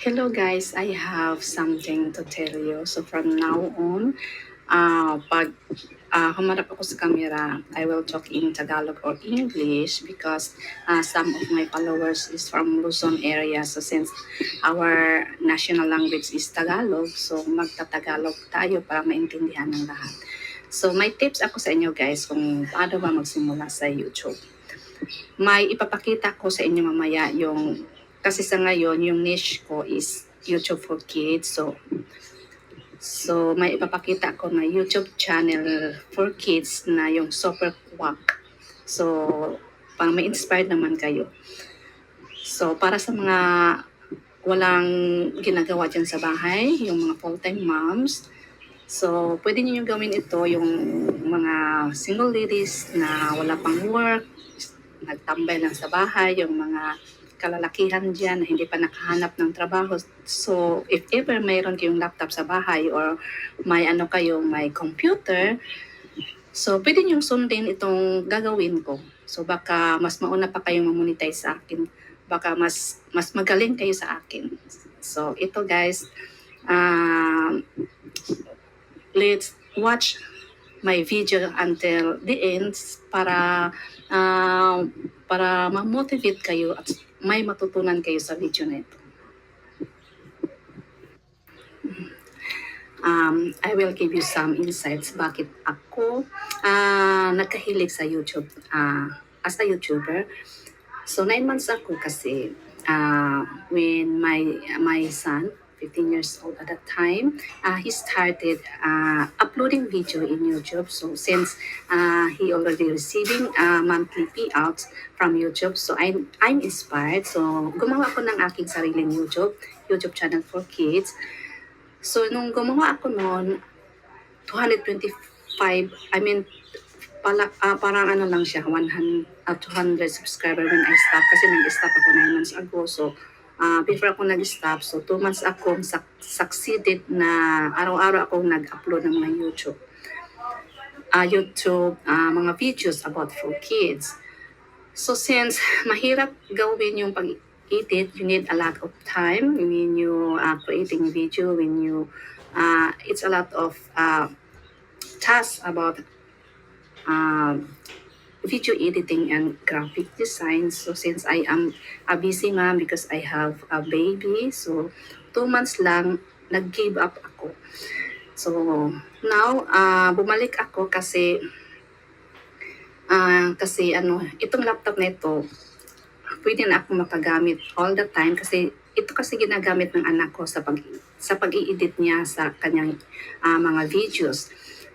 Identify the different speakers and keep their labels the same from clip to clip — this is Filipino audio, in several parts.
Speaker 1: Hello guys, I have something to tell you. So from now on, pag humarap ako sa camera, I will talk in Tagalog or English because some of my followers is from Luzon area. So since our national language is Tagalog, so magta-Tagalog tayo para maintindihan ng lahat. So may tips ako sa inyo guys kung paano ba magsimula sa YouTube. May ipapakita ko sa inyo mamaya yung kasi sa ngayon yung niche ko is YouTube for kids. So may ipapakita ko na YouTube channel for kids na yung Super Quack. So pang may inspired naman kayo. So para sa mga walang ginagawa dyan sa bahay, yung mga full-time moms, so pwede niyo gawin ito yung mga single ladies na wala pang work, nagtambay lang sa bahay, yung mga kalalakihan dyan na hindi pa nakahanap ng trabaho. So, if ever mayroon kayong laptop sa bahay or may may computer, so pwede niyong sundin itong gagawin ko. So, baka mas mauna pa kayong mamonetize sa akin. Baka mas magaling kayo sa akin. So, ito guys, let's watch my video until the end uh, para ma-motivate kayo at may matutunan kayo sa video na ito. I will give you some insights bakit ako nagkahilig sa YouTube as a YouTuber. So 9 months ako kasi when my son 15 years old at that time, he started uploading video in YouTube. So since he already receiving monthly payouts from YouTube, so I'm inspired. So gumawa ako ng aking sariling YouTube channel for kids. So nung gumawa ako noon, 225, parang ano lang siya, 200 subscriber when I stop. Kasi nag-stop ako 9 months ago. So, before ako nag-stop, so 2 months akong succeeded na araw-araw akong nag-upload ng mga mga videos about for kids. So, since mahirap gawin yung pag-edit, you need a lot of time when you creating video, it's a lot of tasks about video editing and graphic design. So since I am a busy mom because I have a baby, so 2 months lang nag-give up ako. So now bumalik ako kasi itong laptop na ito pwede na ako makagamit all the time kasi ito kasi ginagamit ng anak ko sa pag-i-edit niya sa kanyang mga videos.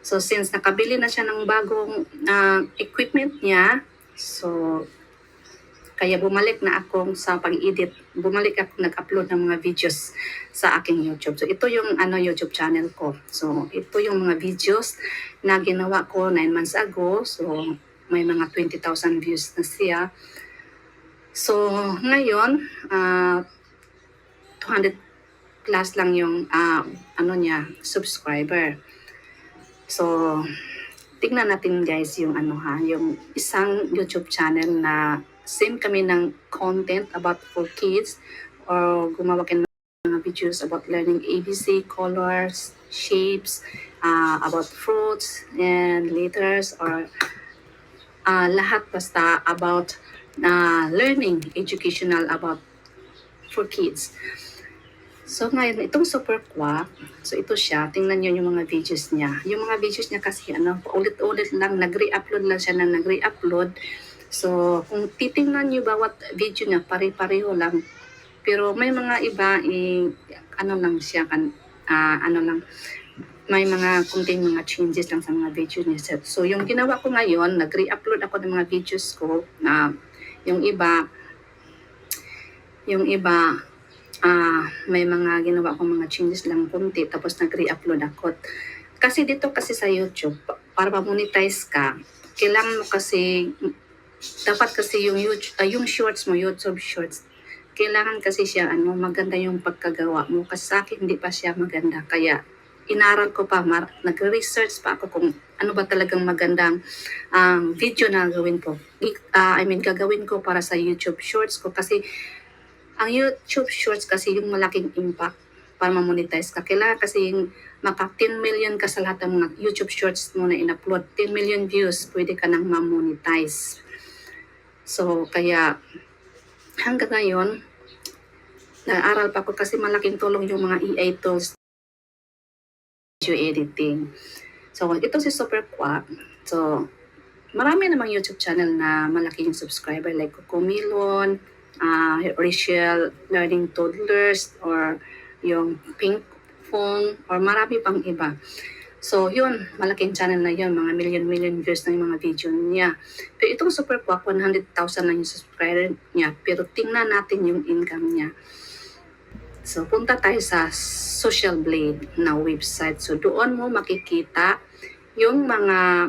Speaker 1: So since nakabili na siya ng bagong equipment niya, so kaya bumalik na ako sa pag-edit. Bumalik ako nag-upload ng mga videos sa aking YouTube. So ito yung YouTube channel ko. So ito yung mga videos na ginawa ko 9 months ago. So may mga 20,000 views na siya. So ngayon 200 plus lang yung subscriber. So, tingnan natin guys yung yung isang YouTube channel na same kami ng content about for kids or gumawa kayo ng mga videos about learning ABC, colors, shapes, about fruits and letters or lahat basta about learning, educational about for kids. So ngayon, itong Super Quack, so ito siya, tingnan nyo yung mga videos niya. Yung mga videos niya kasi ulit-ulit lang, nag-re-upload lang siya na nag-re-upload. So kung titingnan nyo bawat video niya, pare-pareho lang. Pero may mga iba, may mga kunting mga changes lang sa mga videos niya. So yung ginawa ko ngayon, nag-re-upload ako ng mga videos ko. Yung iba, may mga ginawa akong mga changes lang kunti tapos nag-re-upload ako. Kasi dito kasi sa YouTube, para ma-monetize ka, kailangan mo kasi, dapat kasi yung shorts mo, YouTube shorts, kailangan kasi siya, maganda yung pagkagawa mo. Kasi sa akin, hindi pa siya maganda. Kaya, inaral ko pa, nag-research pa ako kung ano ba talagang magandang video na gawin ko. Gagawin ko para sa YouTube shorts ko kasi Ang YouTube Shorts kasi yung malaking impact para ma-monetize ka. Kailangan kasi yung maka 10 million ka sa lahat ng mga YouTube Shorts mo na in-upload. 10 million views, pwede ka nang ma-monetize. So, kaya hanggang ngayon, nag-aaral pa ako kasi malaking tulong yung mga AI tools, video editing. So, ito si Super Quack. So, marami namang YouTube channel na malaki yung subscriber like Cocomelon, Rachel Learning Toddlers, or yung Pink Fong, or marami pang iba. So, yun, malaking channel na yun, mga million views na yung mga video niya. Pero itong Super Quack, 100,000 lang yung subscriber niya. Pero tingnan natin yung income niya. So, punta tayo sa Social Blade na website. So, doon mo makikita yung mga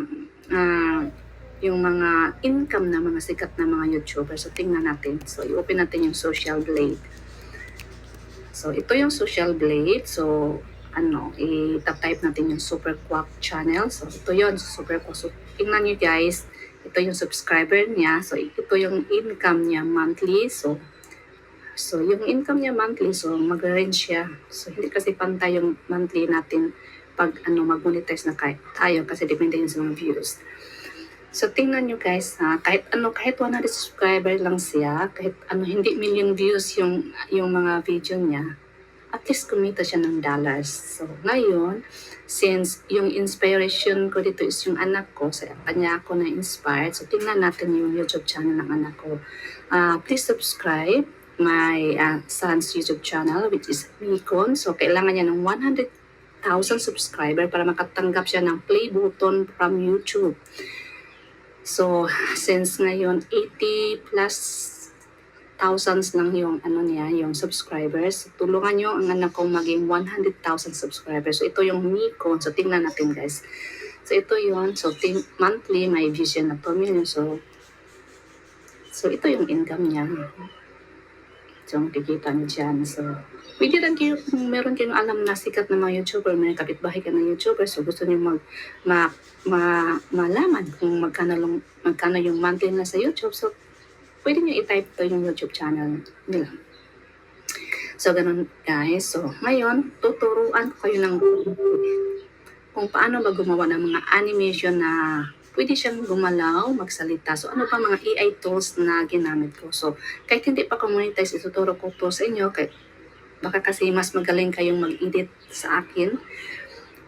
Speaker 1: income na mga sikat na mga YouTuber. So, tingnan natin. So, i-open natin yung Social Blade. So, ito yung Social Blade. So, i-type natin yung Super Quack channel. So, ito yun, Super Quack. So, tingnan nyo guys, ito yung subscriber niya. So, ito yung income niya monthly. So, yung income niya monthly, so mag-range siya. So, hindi kasi pantay yung monthly natin pag mag-monetize na tayo kasi depende yun sa mga views. So, tingnan nyo guys, kahit 100 subscriber lang siya, kahit hindi million views yung mga video niya, at least kumita siya ng dollars. So, ngayon, since yung inspiration ko dito is yung anak ko, sa kanya ako na-inspired, so tingnan natin yung YouTube channel ng anak ko. Please subscribe my son's YouTube channel, which is Micon. So, kailangan niya ng 100,000 subscriber para makatanggap siya ng play button from YouTube. So, since ngayon 80 plus thousands lang yung yung subscribers, tulungan nyo ang anak kong maging 100,000 subscribers. So, ito yung Micon. So, tingnan natin guys. So, ito yun. So, monthly, may vision na 2 million. So, ito yung income niya. So, makikita nyo dyan. So, pwede lang kayo, kung meron kayong alam na sikat na mga YouTuber, may kapitbahay ka ng YouTuber, so gusto nyo malaman kung magkano yung monthly na sa YouTube. So, pwede nyo i-type to yung YouTube channel nila. So, ganun guys. So, ngayon, tuturuan ko kayo ng kung paano ba gumawa ng mga animation na pwede siyang gumalaw, magsalita. So, ano pa mga AI tools na ginamit ko. So, kahit hindi pa monetize, ituturo ko to sa inyo. Baka kasi mas magaling kayong mag-edit sa akin.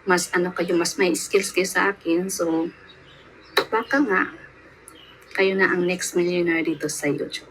Speaker 1: Mas mas may skills kayo sa akin. So, baka nga, kayo na ang next millionaire dito sa YouTube.